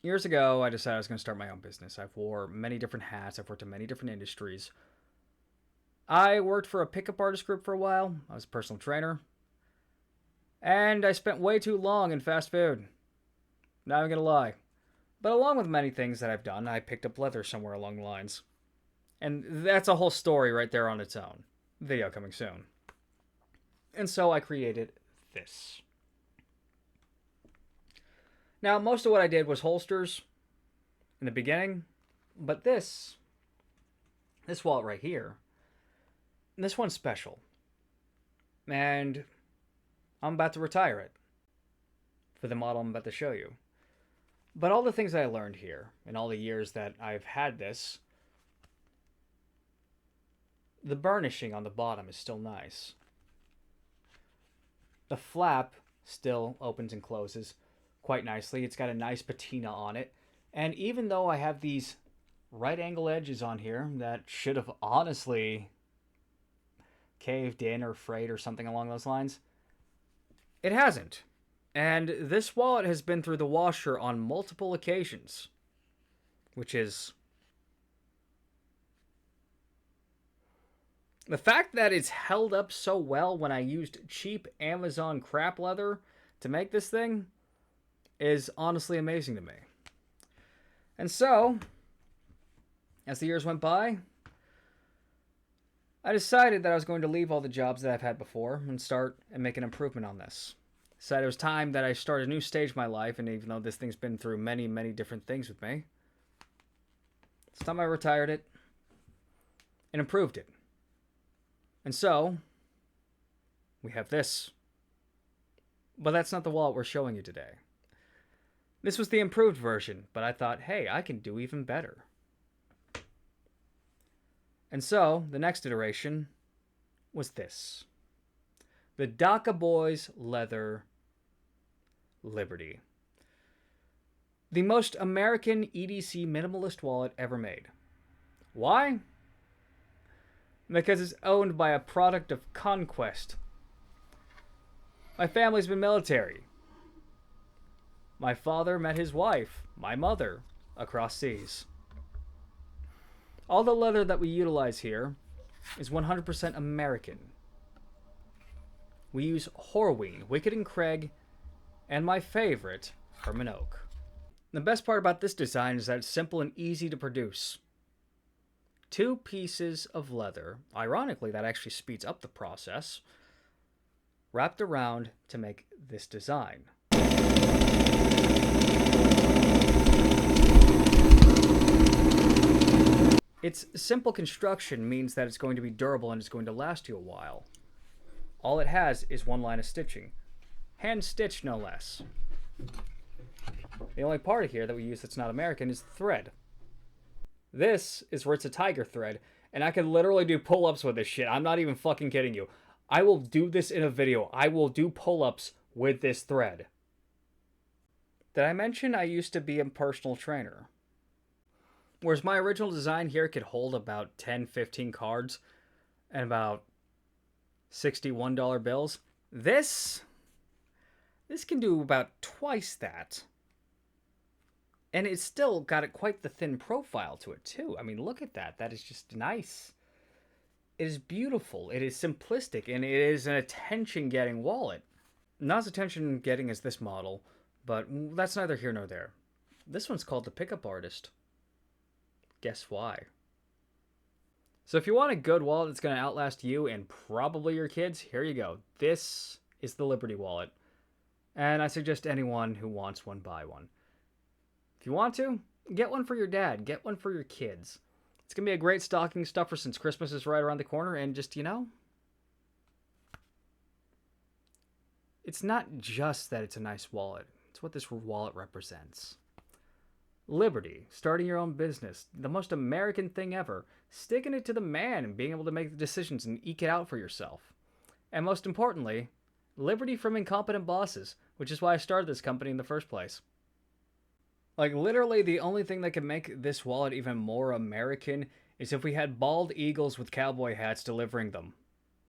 Years ago, I decided I was going to start my own business. I've wore many different hats. I've worked in many different industries. I worked for a pickup artist group for a while. I was a personal trainer. And I spent way too long in fast food. Not even going to lie. But along with many things that I've done, I picked up leather somewhere along the lines. And that's a whole story right there on its own. Video coming soon. And so I created this. Now, most of what I did was holsters in the beginning, but this wallet right here, this one's special. And I'm about to retire it for the model I'm about to show you. But all the things I learned here in all the years that I've had this, the burnishing on the bottom is still nice. The flap still opens and closes quite nicely. It's got a nice patina on it. And even though I have these right angle edges on here that should have honestly caved in or frayed or something along those lines, it hasn't. And this wallet has been through the washer on multiple occasions, which is the fact that it's held up so well when I used cheap Amazon crap leather to make this thing is honestly amazing to me. And so, as the years went by, I decided that I was going to leave all the jobs that I've had before and start and make an improvement on this. Decided it was time that I start a new stage of my life, and even though this thing's been through many, many different things with me, it's time I retired it and improved it. And so, we have this. But that's not the wallet we're showing you today. This was the improved version, but I thought, hey, I can do even better. And so, the next iteration was this. The Dhaka Boys Leather Liberty. The most American EDC minimalist wallet ever made. Why? Because it's owned by a product of conquest. My family's been military. My father met his wife, my mother, across seas. All the leather that we utilize here is 100% American. We use Horween, Wicked and Craig, and my favorite, Herman Oak. The best part about this design is that it's simple and easy to produce. 2 pieces of leather, ironically that actually speeds up the process, wrapped around to make this design. Its simple construction means that it's going to be durable and it's going to last you a while. All it has is one line of stitching. Hand stitched, no less. The only part of here that we use that's not American is the thread. This is where it's a tiger thread, and I can literally do pull-ups with this shit. I'm not even fucking kidding you. I will do this in a video. I will do pull-ups with this thread. Did I mention I used to be a personal trainer? Whereas my original design here could hold about 10, 15 cards and about $61 bills. This can do about twice that. And it's still got quite the thin profile to it too. I mean, look at that. That is just nice. It is beautiful. It is simplistic, and it is an attention-getting wallet. Not as attention-getting as this model, but that's neither here nor there. This one's called the Pickup Artist. Guess why? So if you want a good wallet that's going to outlast you and probably your kids, here you go. This is the Liberty wallet. And I suggest anyone who wants one buy one. If you want to, get one for your dad. Get one for your kids. It's going to be a great stocking stuffer since Christmas is right around the corner. And just, it's not just that it's a nice wallet. It's what this wallet represents. Liberty, starting your own business, the most American thing ever, sticking it to the man and being able to make the decisions and eke it out for yourself. And most importantly, liberty from incompetent bosses, which is why I started this company in the first place. Like, literally, the only thing that could make this wallet even more American is if we had bald eagles with cowboy hats delivering them.